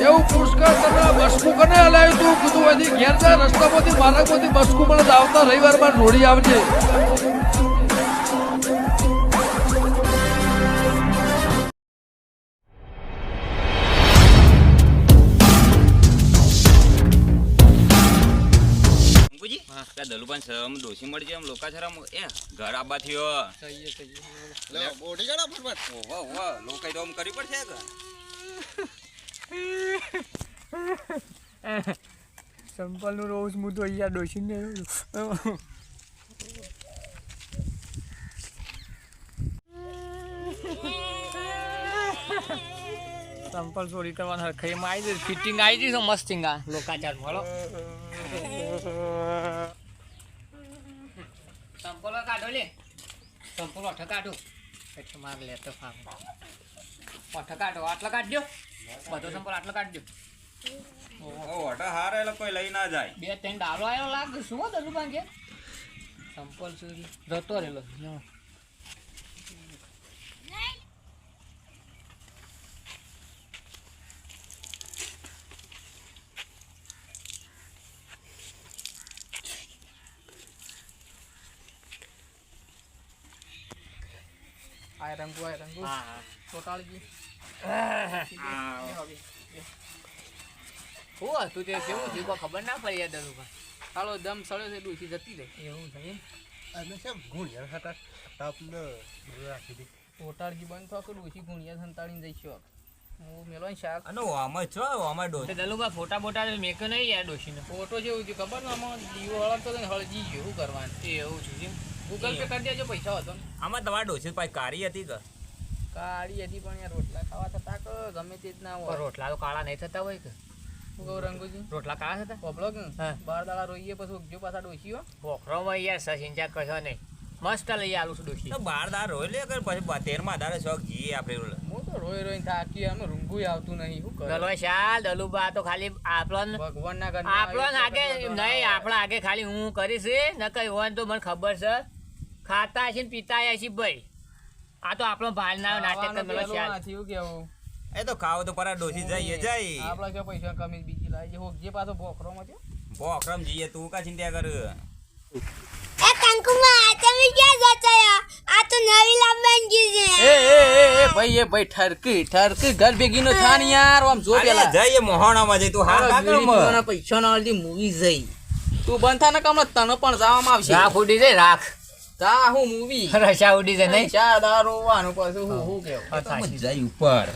એવું પુષ્કળ તને બસકું કને હલાવ્યું તું કીધું હજી ઘેર જા રસ્તામાંથી માર્ગમાંથી બસકું મને આવતા રવિવારમાં જોડી આવજે. દલુભાઈ શરમ ડોસી મળી જાય એમ લોકા શરમ એ ઘર આબા થયો બોડી ગાડા ફટફટ ઓહો ઓહો લોકાઈ તો આમ કરી પડશે કે સંપલ નું રોજ હું તો અહીંયા ડોસી ને સંપલ ચોરી કરવાનું હરખાઈ માં આવી જાય ફિટિંગ આવી જઈ મસ્તિંગ આ લોકાચાર મળો સંપલો કાઢો લે સંપલો અઠ કાઢો એટલે મારે લેતો ફામ અઠ કાઢો આટલો કાઢજો બધો સંપલ આટલો કાઢજો ઓટા હારે એટલે કોઈ લઈ ના જાય બે ત્રણ ડાલો આવ્યો લાગે શું દલું પાંગે સંપલ ચોરી જતો રહેલો આય રંગુ હા ટોટાળજી હો તું તે કેવું જીવો ખબર ના પડી યાર દલુભાઈ હાલો દમ સળ્યો છે ડૂસી જતી રહે એવું છે અને સબ ગુણિયા હતા તાપને રાખી દી ટોટાળજી બંધ થો કે ડૂસી ગુણિયા સંતાડીને જઈશો હું મેલો શાક અને આમાં છો આમાં ડોસી દલુભાઈ ફોટા બોટા મેક નહીં યાર ડોસીને ફોટો જેવું છે ખબર ને આમાં દીવો હળગતો ને હળજી ગયો શું કરવાનું એવું છે ગૂગલ પે કરી દેજો પૈસા હતો ને આમાં તમારા ડોસી પાસે કાળી હતી કે કાળી હતી પણ યાર રોટલા ખાવા થતા કે ગમે તે જ ના હોય રોટલા તો કાળા નહીં થતા હોય કે શું કહું રંગુજી રોટલા કાળા થતા પોપલો કે બાર દાડા રોઈએ પછી ઉગજો પાછા ડોસીઓ પોખરોમાં યાર સચિંચા કશો નહીં મસ્ત લઈ આલું છું ડોસી બાર દાડા રોઈ લે કર પછી 13મા દાડે શોખ જીએ આપણે હું તો રોઈ થાકી આમ રૂંગુય આવતું નહીં શું કરે દલો શાલ દલુબા તો ખાલી આપણન ભગવાન ના કરે આપણન આગે નહીં આપણા આગે ખાલી હું કરીશ ન કઈ હોય તો મને ખબર છે ખાતા છે ને પીતા છે ભાઈ આ તો આપણો ભાલ ના નાટક મેલો શાલ થયું કેવું એ તો ખાવ તો પરા ડોસી જઈએ જાય આપડા કે પૈસા કમી બીજી લાવી જે હોક જે પાછો ભોખરો માં છે ભોખરમ જઈએ તું કા ચિંતા કર એ કંકુમાં તમે ક્યાં જતા આ તો નવી લાંબાંગી છે એ ભાઈ ઠરકી ઘર ભેગી નો થાન યાર આમ જો પેલા જઈએ મોહણામાં જઈ તું હા કાકર પૈસા ના વાળી મૂવી જઈ તું બંધ થા ને કમ તને પણ જવામાં આવશે રાખ ઉડી જાય રાખ તા હું મૂવી રશા ઉડી જાય નહીં ચાર દાર રોવાનું પછી હું કેવું જઈ ઉપર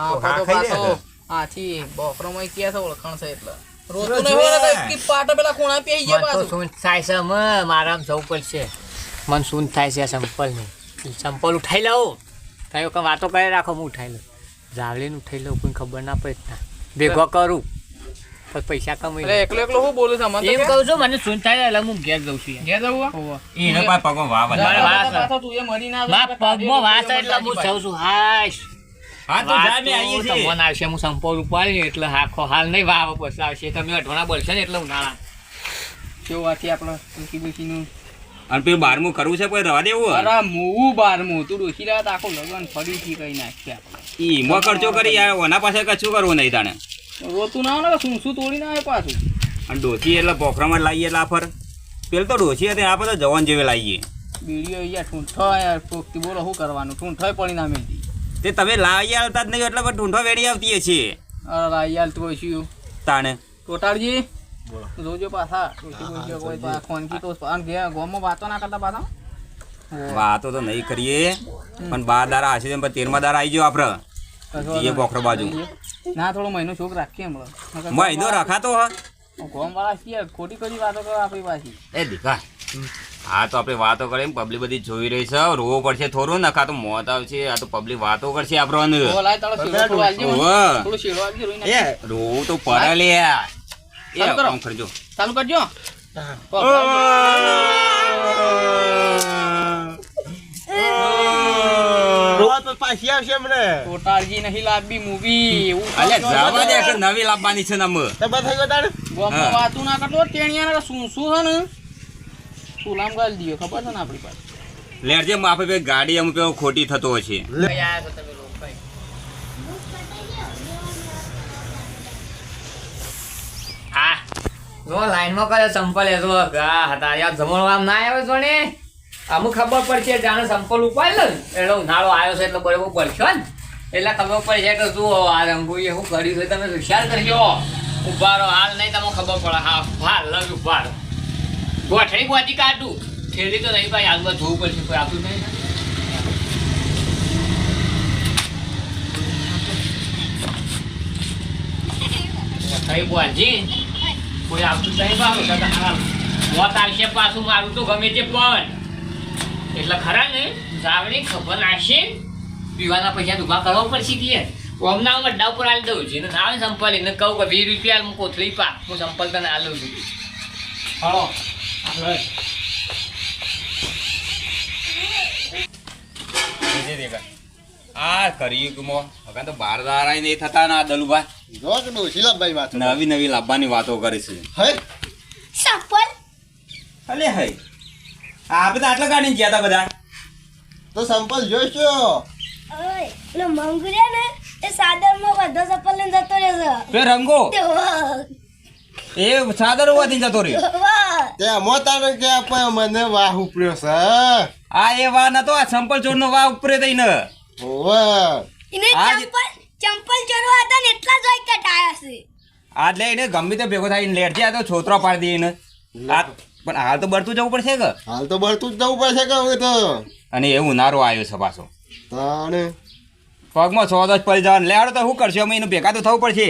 આ પાછો આથી બોકરોમાં ક્યાં છે ઓળખાણ છે એટલે રોતું નહીં હોય ને કે પાટા પેલા ખૂણા પેઈ જાય પાછું શું થાય છે મારામ જવું પડશે મન શું થાય છે સંપલ ની સંપલ ઉઠાઈ લઉં કયો કે વાતો કરી રાખો હું ઉઠાઈ લઉં જાવલીને ઉઠાઈ લઉં કોઈ ખબર ના પડે ના ભેગો કરું પછી પૈસા કમાઈ એકલો હું બોલું છું એમ કહું છું મને શું થાય એટલે હું ઘેર જઉં છું ઘેર જવું એને પાસે પગમાં વાવ તું એ મરી ના પગમાં વાસ એટલે હું જઉં છું હાશ હા તો જા મે આઈએ છે તમને આવશે હું સંપોર ઉપાડી એટલે આખો હાલ નહીં વાવ પછી આવશે તમે અઠવાણા બોલશે ને એટલે ઉનાળા કેવું આથી આપણે તુલસી અને પેલું 12મું કરવું છે કોઈ રવા દેવું અરે મોવું 12મું તું ડોસી રાત આખો લગન ફરીથી કઈ નાખ્યા ઈ મો ખર્ચો કરી યાર ઓના પાસે કશું કરવું નહીં તાણે રોતું ના આવે શું તોડી ના આવે પાછું અને ડોસી એટલે પોખરામાં લાવીએ એટલે આફર પેલ તો ડોસી હતી આપણે તો જવાન જેવી લાવીએ બીડીઓ યાર ઠૂંઠો યાર પોકતી બોલો શું કરવાનું ઠૂંઠો પડી ના મેળતી તે તમે લાવી આવતા જ નહીં એટલે પણ ઢૂંઢો વેડી આવતી છે અરે લાવી આલ તું શું તાણે ટોટાળજી જોજો પાછા કોઈ ખોનકી તો ગોમાં વાતો ના કરતા પાછા વાતો તો નહીં કરીએ પણ 12 દાડા હશે પણ 13મા દાડા આવી ગયો આપણે એ પોખરો બાજુ ના થોડો મહિનો શોખ રાખીએ હમણાં મહિનો રખાતો હ ગોમ વાળા છીએ ખોટી ખોટી વાતો કરો આપણી પાછી એ દીકા હા તો આપણે વાતો કરીએ પબ્લિક બધી જોઈ રહી છે રોવો પડશે થોડું નખા તો મોત આવશે આ તો પબ્લિક વાતો કરશે આપણને રોવું તો પડે લે કામ કરજો ચાલુ કરજો પાછી આવશે હમણે ટોટાળજી નહીં લાવવી મૂવી જવા દે કે નવી લાવવાની છે ને ગોમમાં વાતું ના કરતો ટેણિયા શું શું છે ને સુલામ ગાલી દીયો ખબર છે ને આપણી પાસે લેરજે માફે ગાડી અમુક ખોટી થતો હશે આ જો લાઈનમાં કરે સંપલ એ જો ગા હતા યાર જમણવા ના આવ્યો છો ને અમુક ખબર પડશે જાણે સંપલ ઉપાડ લે એટલે ઉનાળો આવ્યો છે એટલે બરોબર પડશે ને એટલે ખબર પડશે કે શું આ રંગુએ શું કર્યું છે તમે વિચાર કરજો ઉભા રહો હાલ નહીં તમને ખબર પડે હા હાલ લગ ઉભા રહો ગોઠડી ગોતી કાઢું થેલી તો નહીં ભાઈ આગળ જોવું પડશે કોઈ આપતું નહીં ને કઈ બોલજી કોઈ આવતું નહીં બાબુ મોત આવશે પાછું મારું તો ગમે તે પણ એટલે ખરા ને જાવણી ખબર નાખશે પીવાના પૈસા ઉભા કરવા પડશે કે ઓમના ગड्ढा ઉપર આલી દઉં છું ના આવે સંપલ એને કહું કે 20 રૂપિયા હું કોથળી પા હું સંપલ તને આલું છું હળો આ કર્યું કે મો હવે તો બાર દારા નહીં થતા ના દલુભાઈ જો કે ડોશી લાભાઈ વાત નવી નવી લાવવાની વાતો કરે છે હે સંપલ અલે હઈ આપણે તો આટલા ગાડીને ગયા હતા બધા તો સંપલ જોઈશો ઓય એટલે મંગુરિયા ને એ સાદરમાં બધો સંપલ લઈને જતો રહેશે તે રંગો એ સાદર હોવાથી જતો રહ્યો તે મોતાને કે આપે મને વાહ ઉપડ્યો છે આ એ વા નતો આ સંપલ ચોર નો વા ઉપરે થઈને ઓવે એને આજ- ચંપલ ચોરવા હતા ને એટલા જ હોય કટાયા છે આ એટલે એને ગમે તે ભેગો થાય લેટ જાય તો છોતરો પાડી દે એને આ પણ હાલ તો બળતું જવું પડશે કે હાલ તો બળતું જ જવું પડશે કે હવે તો અને એ ઉનાળો આવ્યો છે પાછો તાણે પગમાં 110 પડી જવાનું લેવાડો તો શું કરશે અમે એનું ભેગા તો થવું પડશે